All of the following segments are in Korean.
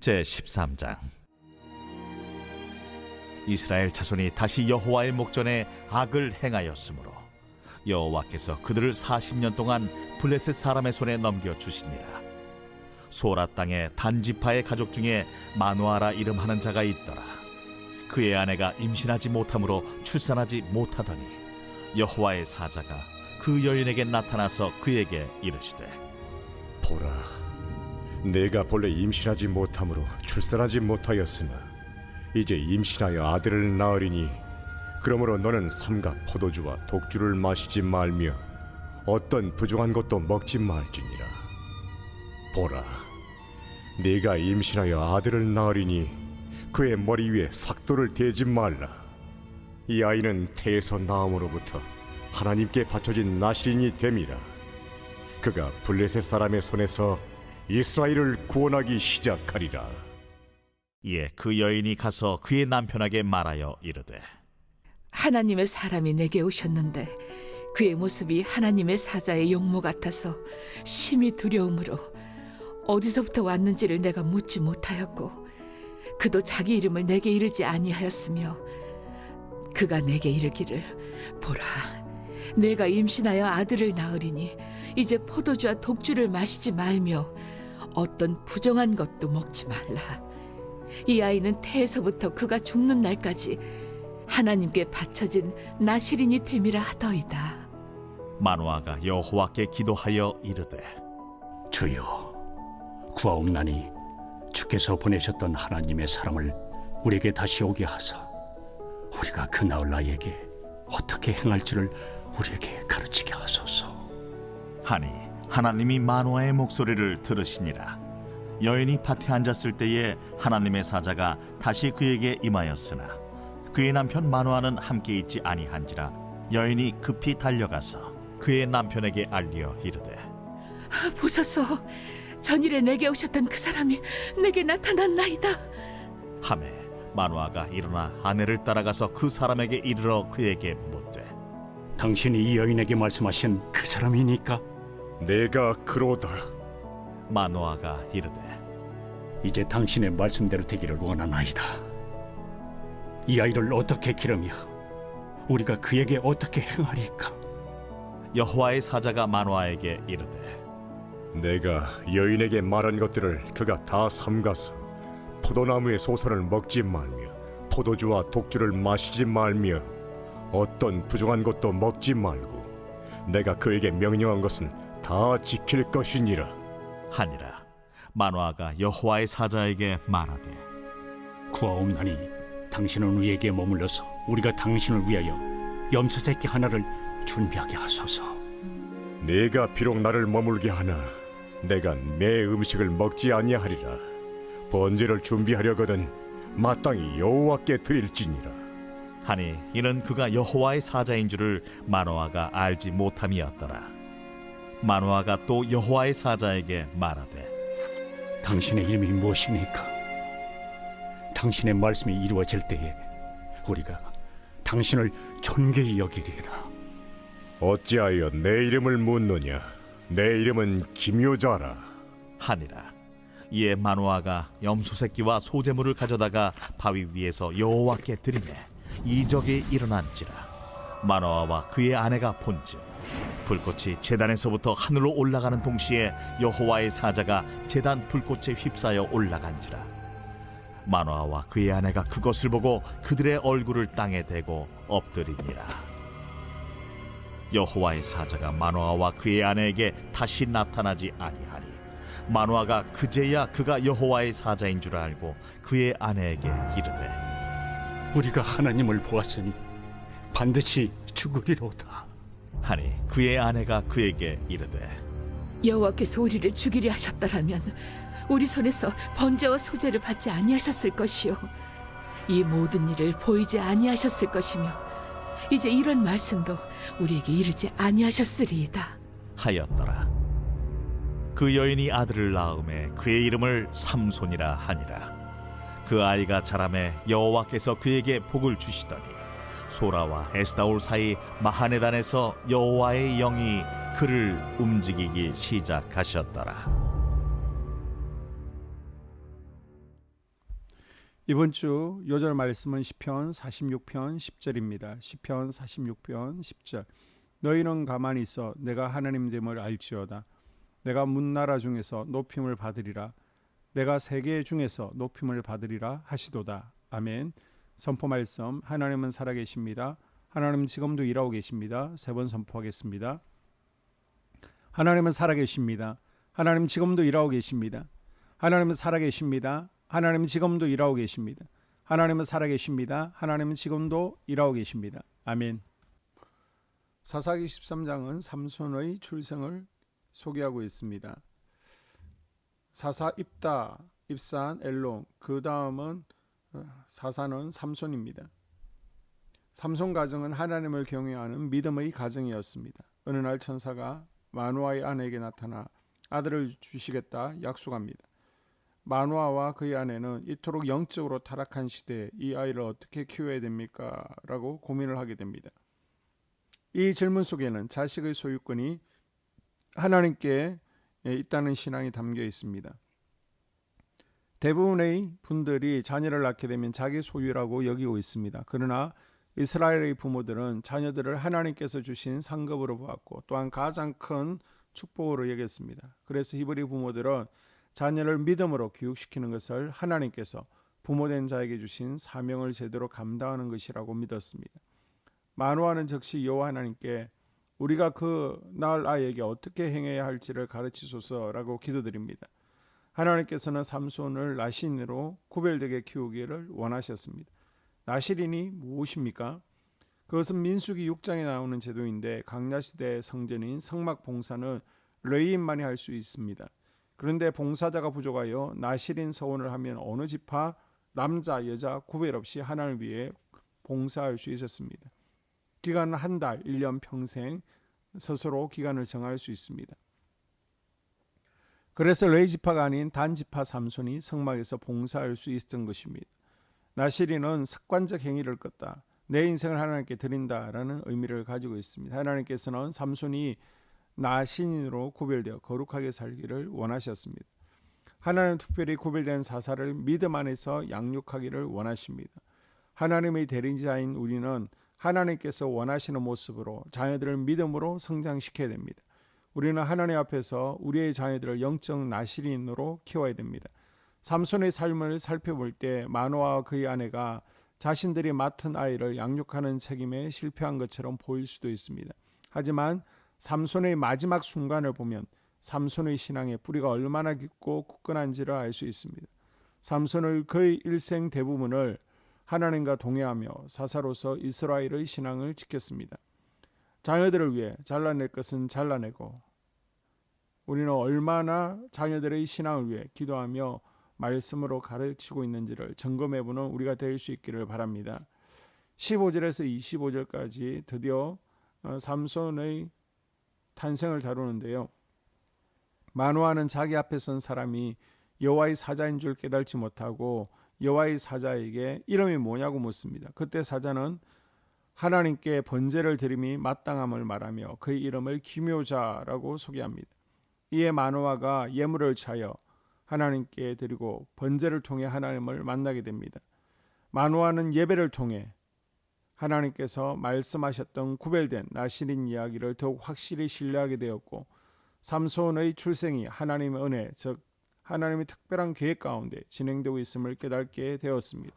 제13장. 이스라엘 자손이 다시 여호와의 목전에 악을 행하였으므로 여호와께서 그들을 40년 동안 블레셋 사람의 손에 넘겨주시니라. 소라 땅의 단지파의 가족 중에 마누아라 이름하는 자가 있더라. 그의 아내가 임신하지 못함으로 출산하지 못하더니 여호와의 사자가 그 여인에게 나타나서 그에게 이르시되, 보라, 내가 본래 임신하지 못함으로 출산하지 못하였으나 이제 임신하여 아들을 낳으리니 그러므로 너는 삼가 포도주와 독주를 마시지 말며 어떤 부정한 것도 먹지 말지니라. 보라, 네가 임신하여 아들을 낳으리니 그의 머리 위에 삭도를 대지 말라. 이 아이는 태에서 나음으로부터 하나님께 바쳐진 나실인이 됨이라. 그가 블레셋 사람의 손에서 이스라엘을 구원하기 시작하리라. 이에 그 여인이 가서 그의 남편에게 말하여 이르되, 하나님의 사람이 내게 오셨는데 그의 모습이 하나님의 사자의 용모 같아서 심히 두려움으로 어디서부터 왔는지를 내가 묻지 못하였고 그도 자기 이름을 내게 이르지 아니하였으며 그가 내게 이르기를, 보라, 내가 임신하여 아들을 낳으리니 이제 포도주와 독주를 마시지 말며 어떤 부정한 것도 먹지 말라. 이 아이는 태에서부터 그가 죽는 날까지 하나님께 바쳐진 나실인이 됨이라 하더이다. 마누아가 여호와께 기도하여 이르되, 주여, 구하옵나니 주께서 보내셨던 하나님의 사람을 우리에게 다시 오게 하사 우리가 그 나을 아이에게 어떻게 행할지를 우리에게 가르치게 하소서. 하니 하나님이 마누아의 목소리를 들으시니라. 여인이 밭에 앉았을 때에 하나님의 사자가 다시 그에게 임하였으나 그의 남편 마누아는 함께 있지 아니한지라 여인이 급히 달려가서 그의 남편에게 알리어 이르되, 보소서, 전일에 내게 오셨던 그 사람이 내게 나타났나이다. 하매 마누아가 일어나 아내를 따라가서 그 사람에게 이르러 그에게 묻되, 당신이 이 여인에게 말씀하신 그 사람이니까? 내가 그로다. 마누아가 이르되, 이제 당신의 말씀대로 되기를 원하나이다. 이 아이를 어떻게 기르며 우리가 그에게 어떻게 행하리까? 여호와의 사자가 마누아에게 이르되, 내가 여인에게 말한 것들을 그가 다 삼가서 포도나무의 소선을 먹지 말며 포도주와 독주를 마시지 말며 어떤 부정한 것도 먹지 말고 내가 그에게 명령한 것은 다 지킬 것이니라 하니라. 마누아가 여호와의 사자에게 말하되, 구하옵나니 당신은 우리에게 머물러서 우리가 당신을 위하여 염소새끼 하나를 준비하게 하소서. 네가 비록 나를 머물게 하나 내가 내 음식을 먹지 아니하리라. 번제를 준비하려거든 마땅히 여호와께 드릴지니라. 하니 이는 그가 여호와의 사자인 줄을 마누아가 알지 못함이었더라. 마누아가 또 여호와의 사자에게 말하되, 당신의 이름이 무엇입니까? 당신의 말씀이 이루어질 때에 우리가 당신을 존귀히 여기리이다. 어찌하여 내 이름을 묻느냐? 내 이름은 기묘자라 하니라. 이에 마누아가 염소 새끼와 소제물을 가져다가 바위 위에서 여호와께 드리매 이적이 일어난지라. 마누아와 그의 아내가 본즉 불꽃이 제단에서부터 하늘로 올라가는 동시에 여호와의 사자가 제단 불꽃에 휩싸여 올라간지라. 마누아와 그의 아내가 그것을 보고 그들의 얼굴을 땅에 대고 엎드리니라. 여호와의 사자가 마누아와 그의 아내에게 다시 나타나지 아니하니 마누아가 그제야 그가 여호와의 사자인 줄 알고 그의 아내에게 이르되, 우리가 하나님을 보았으니 반드시 죽으리로다. 하니 그의 아내가 그에게 이르되, 여호와께서 우리를 죽이려 하셨더라면 우리 손에서 번제와 소제를 받지 아니하셨을 것이요 이 모든 일을 보이지 아니하셨을 것이며 이제 이런 말씀도 우리에게 이르지 아니하셨으리이다 하였더라. 그 여인이 아들을 낳음에 그의 이름을 삼손이라 하니라. 그 아이가 자라매 여호와께서 그에게 복을 주시더니 소라와 에스다올 사이 마하네단에서 여호와의 영이 그를 움직이기 시작하셨더라. 이번 주 요절 말씀은 시편 46편 10절입니다. 시편 46편 10절. 너희는 가만히 있어 내가 하나님 됨을 알지어다. 내가 문나라 중에서 높임을 받으리라. 내가 세계 중에서 높임을 받으리라 하시도다. 아멘. 선포 말씀. 하나님은 살아계십니다. 하나님은 지금도 일하고 계십니다. 세 번 선포하겠습니다. 하나님은 살아계십니다. 하나님 지금도 일하고 계십니다. 하나님은 살아계십니다. 하나님은 지금도 일하고 계십니다. 하나님은 살아계십니다. 하나님은 지금도 일하고 계십니다. 아멘. 사사기 13장은 삼손의 출생을 소개하고 있습니다. 사사 입다, 입산, 엘론, 그 다음은 사사는 삼손입니다. 삼손 가정은 하나님을 경외하는 믿음의 가정이었습니다. 어느 날 천사가 마누아의 아내에게 나타나 아들을 주시겠다 약속합니다. 마누아와 그의 아내는 이토록 영적으로 타락한 시대에 이 아이를 어떻게 키워야 됩니까? 라고 고민을 하게 됩니다. 이 질문 속에는 자식의 소유권이 하나님께 있다는 신앙이 담겨 있습니다. 대부분의 분들이 자녀를 낳게 되면 자기 소유라고 여기고 있습니다. 그러나 이스라엘의 부모들은 자녀들을 하나님께서 주신 상급으로 보았고 또한 가장 큰 축복으로 여겼습니다. 그래서 히브리 부모들은 자녀를 믿음으로 교육시키는 것을 하나님께서 부모된 자에게 주신 사명을 제대로 감당하는 것이라고 믿었습니다. 마누아는 즉시 여호와 하나님께 우리가 그 낳을 아이에게 어떻게 행해야 할지를 가르치소서라고 기도드립니다. 하나님께서는 삼손을 나신으로 구별되게 키우기를 원하셨습니다. 나실인이 무엇입니까? 그것은 민수기 6장에 나오는 제도인데 강야시대의 성전인 성막 봉사는 레위인만이 할 수 있습니다. 그런데 봉사자가 부족하여 나실인 서원을 하면 어느 지파 남자 여자 구별 없이 하나님을 위해 봉사할 수 있었습니다. 기간은 한 달, 1년 평생 스스로 기간을 정할 수 있습니다. 그래서 레위 지파가 아닌 단 지파 삼손이 성막에서 봉사할 수 있었던 것입니다. 나실인은 습관적 행위를 껐다. 내 인생을 하나님께 드린다라는 의미를 가지고 있습니다. 하나님께서는 삼손이 나신인으로 구별되어 거룩하게 살기를 원하셨습니다. 하나님 특별히 구별된 사사를 믿음 안에서 양육하기를 원하십니다. 하나님의 대리자인 우리는 하나님께서 원하시는 모습으로 자녀들을 믿음으로 성장시켜야 됩니다. 우리는 하나님 앞에서 우리의 자녀들을 영적 나실인으로 키워야 됩니다. 삼손의 삶을 살펴볼 때 마노아와 그의 아내가 자신들이 맡은 아이를 양육하는 책임에 실패한 것처럼 보일 수도 있습니다. 하지만 삼손의 마지막 순간을 보면 삼손의 신앙의 뿌리가 얼마나 깊고 굳건한지를 알 수 있습니다. 삼손의 그의 일생 대부분을 하나님과 동행하며 사사로서 이스라엘의 신앙을 지켰습니다. 자녀들을 위해 잘라낼 것은 잘라내고 우리는 얼마나 자녀들의 신앙을 위해 기도하며 말씀으로 가르치고 있는지를 점검해보는 우리가 될 수 있기를 바랍니다. 15절에서 25절까지 드디어 삼손의 탄생을 다루는데요. 마노아는 자기 앞에 선 사람이 여호와의 사자인 줄 깨달지 못하고 여호와의 사자에게 이름이 뭐냐고 묻습니다. 그때 사자는 하나님께 번제를 드림이 마땅함을 말하며 그의 이름을 기묘자라고 소개합니다. 이에 마노아가 예물을 차여 하나님께 드리고 번제를 통해 하나님을 만나게 됩니다. 마노아는 예배를 통해 하나님께서 말씀하셨던 구별된 나실인 이야기를 더욱 확실히 신뢰하게 되었고 삼손의 출생이 하나님의 은혜, 즉 하나님의 특별한 계획 가운데 진행되고 있음을 깨닫게 되었습니다.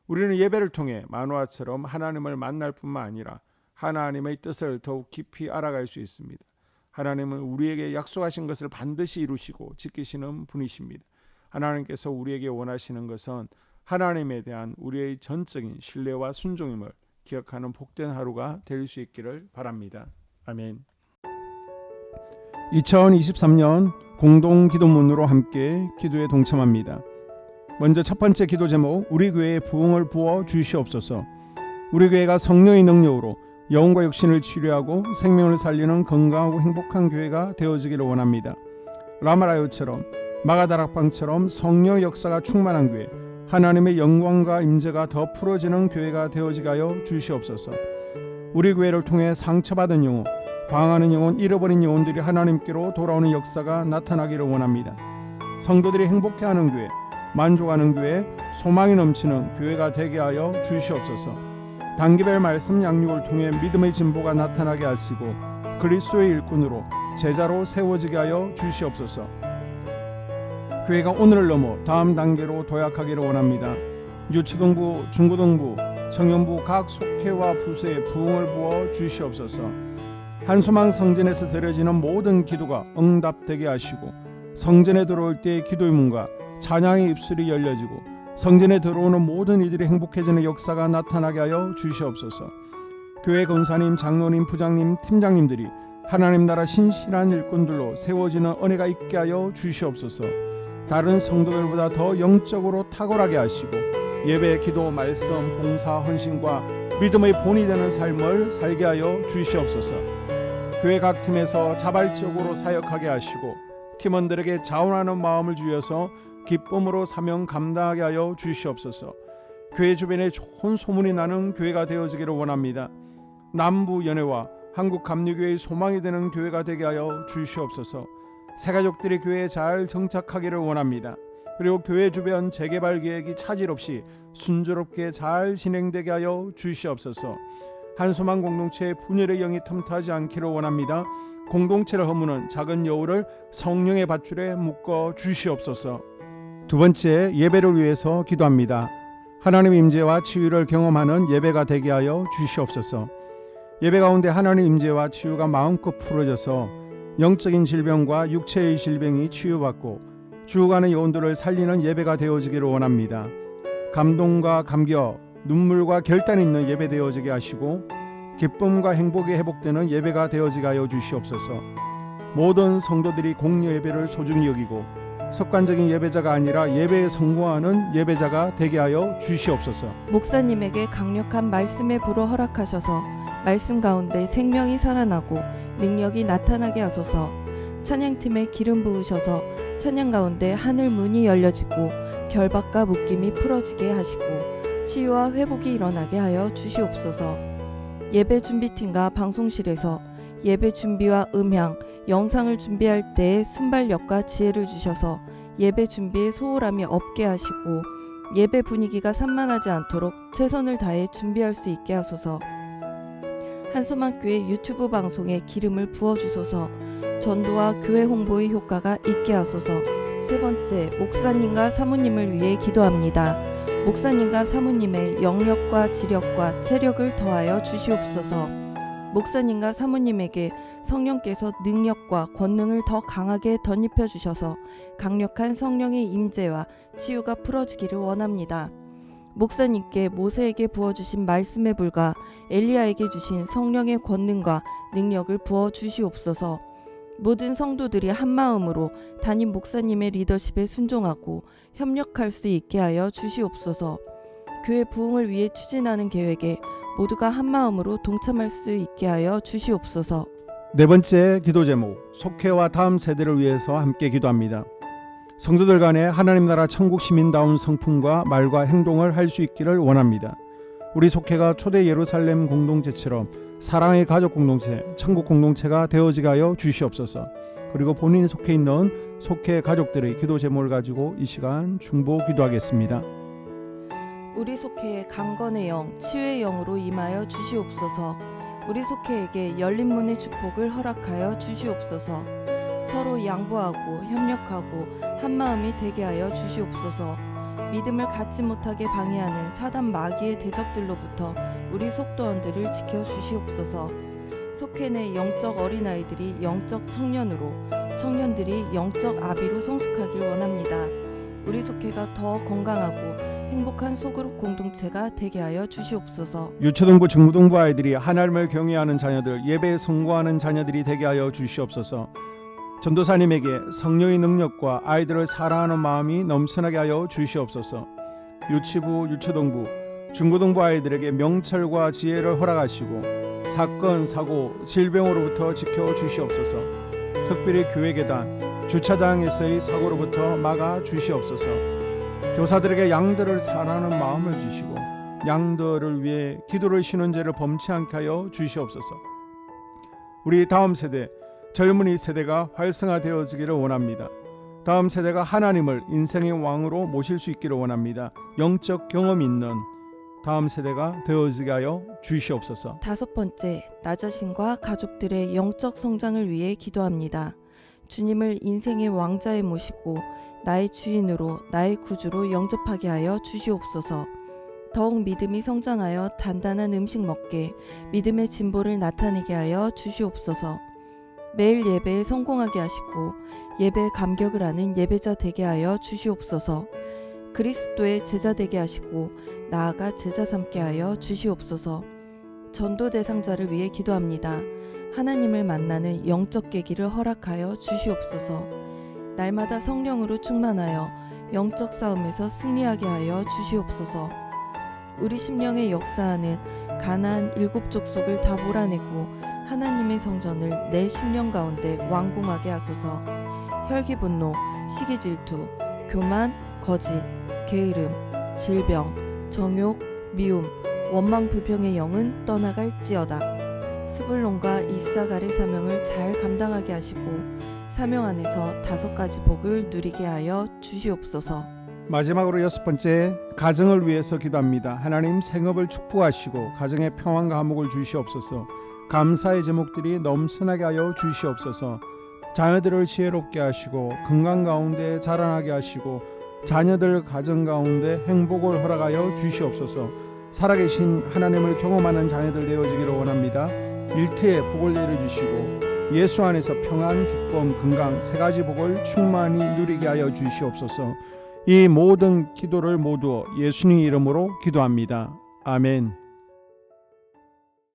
우리는 예배를 통해 마노아처럼 하나님을 만날 뿐만 아니라 하나님의 뜻을 더욱 깊이 알아갈 수 있습니다. 하나님은 우리에게 약속하신 것을 반드시 이루시고 지키시는 분이십니다. 하나님께서 우리에게 원하시는 것은 하나님에 대한 우리의 전적인 신뢰와 순종임을 기억하는 복된 하루가 될 수 있기를 바랍니다. 아멘. 2023년 공동 기도문으로 함께 기도에 동참합니다. 먼저 첫 번째 기도 제목, 우리 교회에 부흥을 부어 주시옵소서. 우리 교회가 성령의 능력으로 영혼과 육신을 치료하고 생명을 살리는 건강하고 행복한 교회가 되어지기를 원합니다. 라마라요처럼 마가다락방처럼 성령 역사가 충만한 교회, 하나님의 영광과 임재가 더 풀어지는 교회가 되어지게 하여 주시옵소서. 우리 교회를 통해 상처받은 영혼, 방황하는 영혼, 잃어버린 영혼들이 하나님께로 돌아오는 역사가 나타나기를 원합니다. 성도들이 행복해하는 교회, 만족하는 교회, 소망이 넘치는 교회가 되게 하여 주시옵소서. 단기별 말씀 양육을 통해 믿음의 진보가 나타나게 하시고 그리스도의 일꾼으로 제자로 세워지게 하여 주시옵소서. 교회가 오늘을 넘어 다음 단계로 도약하기를 원합니다. 유초등부, 중고등부, 청년부 각 속회와 부서에 부흥을 부어 주시옵소서. 한소망 성전에서 드려지는 모든 기도가 응답되게 하시고 성전에 들어올 때의 기도의 문과 찬양의 입술이 열려지고 성전에 들어오는 모든 이들이 행복해지는 역사가 나타나게 하여 주시옵소서. 교회 권사님, 장로님, 부장님, 팀장님들이 하나님 나라 신실한 일꾼들로 세워지는 은혜가 있게 하여 주시옵소서. 다른 성도들보다 더 영적으로 탁월하게 하시고 예배, 기도, 말씀, 봉사, 헌신과 믿음의 본이 되는 삶을 살게 하여 주시옵소서. 교회 각 팀에서 자발적으로 사역하게 하시고 팀원들에게 자원하는 마음을 주셔서 기쁨으로 사명 감당하게 하여 주시옵소서. 교회 주변에 좋은 소문이 나는 교회가 되어지기를 원합니다. 남부 연회와 한국 감리교회의 소망이 되는 교회가 되게 하여 주시옵소서. 새가족들이 교회에 잘 정착하기를 원합니다. 그리고 교회 주변 재개발 계획이 차질 없이 순조롭게 잘 진행되게 하여 주시옵소서. 한소망 공동체의 분열의 영이 틈타지 않기를 원합니다. 공동체를 허무는 작은 여우를 성령의 밧줄에 묶어 주시옵소서. 두 번째, 예배를 위해서 기도합니다. 하나님 임재와 치유를 경험하는 예배가 되게 하여 주시옵소서. 예배 가운데 하나님 임재와 치유가 마음껏 풀어져서 영적인 질병과 육체의 질병이 치유받고 죽어가는 영혼들을 살리는 예배가 되어지기를 원합니다. 감동과 감격, 눈물과 결단이 있는 예배 되어지게 하시고 기쁨과 행복이 회복되는 예배가 되어지게 하여 주시옵소서. 모든 성도들이 공여 예배를 소중히 여기고 습관적인 예배자가 아니라 예배에 성공하는 예배자가 되게 하여 주시옵소서. 목사님에게 강력한 말씀의 불을 허락하셔서 말씀 가운데 생명이 살아나고 능력이 나타나게 하소서. 찬양팀에 기름 부으셔서 찬양 가운데 하늘 문이 열려지고 결박과 묶임이 풀어지게 하시고 치유와 회복이 일어나게 하여 주시옵소서. 예배 준비팀과 방송실에서 예배 준비와 음향, 영상을 준비할 때의 순발력과 지혜를 주셔서 예배 준비에 소홀함이 없게 하시고 예배 분위기가 산만하지 않도록 최선을 다해 준비할 수 있게 하소서. 한소망교회 유튜브 방송에 기름을 부어주소서. 전도와 교회 홍보의 효과가 있게 하소서. 세 번째, 목사님과 사모님을 위해 기도합니다. 목사님과 사모님의 영력과 지력과 체력을 더하여 주시옵소서. 목사님과 사모님에게 성령께서 능력과 권능을 더 강하게 덧입혀 주셔서 강력한 성령의 임재와 치유가 풀어지기를 원합니다. 목사님께 모세에게 부어주신 말씀의 불과 엘리야에게 주신 성령의 권능과 능력을 부어 주시옵소서. 모든 성도들이 한마음으로 담임 목사님의 리더십에 순종하고 협력할 수 있게 하여 주시옵소서. 교회 부흥을 위해 추진하는 계획에 모두가 한마음으로 동참할 수 있게 하여 주시옵소서. 네 번째 기도 제목, 속회와 다음 세대를 위해서 함께 기도합니다. 성도들 간에 하나님 나라 천국 시민다운 성품과 말과 행동을 할 수 있기를 원합니다. 우리 속회가 초대 예루살렘 공동체처럼 사랑의 가족 공동체, 천국 공동체가 되어지게 하여 주시옵소서. 그리고 본인이 속해 있는 속회 가족들의 기도 제목을 가지고 이 시간 중보 기도하겠습니다. 우리 속회에 강건의 영, 치유의 영으로 임하여 주시옵소서. 우리 속회에게 열린 문의 축복을 허락하여 주시옵소서. 서로 양보하고 협력하고 한마음이 되게 하여 주시옵소서. 믿음을 갖지 못하게 방해하는 사단 마귀의 대적들로부터 우리 속도원들을 지켜 주시옵소서. 속회 내 영적 어린아이들이 영적 청년으로, 청년들이 영적 아비로 성숙하길 원합니다. 우리 속회가 더 건강하고 행복한 소그룹 공동체가 되게 하여 주시옵소서. 유초등부, 중고등부 아이들이 하나님을 경외하는 자녀들, 예배에 성공하는 자녀들이 되게 하여 주시옵소서. 전도사님에게 성령의 능력과 아이들을 사랑하는 마음이 넘쳐나게 하여 주시옵소서. 유치부, 유초등부, 중고등부 아이들에게 명철과 지혜를 허락하시고 사건, 사고, 질병으로부터 지켜 주시옵소서. 특별히 교회 계단, 주차장에서의 사고로부터 막아 주시옵소서. 교사들에게 양들을 사랑하는 마음을 주시고 양들을 위해 기도를 쉬는 죄를 범치 않게 하여 주시옵소서. 우리 다음 세대, 젊은이 세대가 활성화되어지기를 원합니다. 다음 세대가 하나님을 인생의 왕으로 모실 수 있기를 원합니다. 영적 경험이 있는 다음 세대가 되어지게 하여 주시옵소서. 5번째, 나 자신과 가족들의 영적 성장을 위해 기도합니다. 주님을 인생의 왕자에 모시고 나의 주인으로 나의 구주로 영접하게 하여 주시옵소서. 더욱 믿음이 성장하여 단단한 음식 먹게 믿음의 진보를 나타내게 하여 주시옵소서. 매일 예배에 성공하게 하시고 예배에 감격을 하는 예배자 되게 하여 주시옵소서. 그리스도의 제자 되게 하시고 나아가 제자 삼게 하여 주시옵소서. 전도 대상자를 위해 기도합니다. 하나님을 만나는 영적 계기를 허락하여 주시옵소서. 날마다 성령으로 충만하여 영적 싸움에서 승리하게 하여 주시옵소서. 우리 심령에 역사하는 가나안 7 족속을 다 몰아내고 하나님의 성전을 내 심령 가운데 완공하게 하소서. 혈기 분노, 시기 질투, 교만, 거짓, 게으름, 질병, 정욕, 미움, 원망 불평의 영은 떠나갈지어다. 스불론과 이사갈의 사명을 잘 감당하게 하시고 사명 안에서 5가지 복을 누리게 하여 주시옵소서. 마지막으로 6번째, 가정을 위해서 기도합니다. 하나님 생업을 축복하시고 가정에 평안과 화목을 주시옵소서. 감사의 제목들이 넘쳐나게 하여 주시옵소서. 자녀들을 지혜롭게 하시고 건강 가운데 자라나게 하시고 자녀들 가정 가운데 행복을 허락하여 주시옵소서. 살아계신 하나님을 경험하는 자녀들 되어지기를 원합니다. 일터에 복을 내려주시고 예수 안에서 평안, 기쁨, 건강 3가지 복을 충만히 누리게 하여 주시옵소서. 이 모든 기도를 모두 예수님 이름으로 기도합니다. 아멘.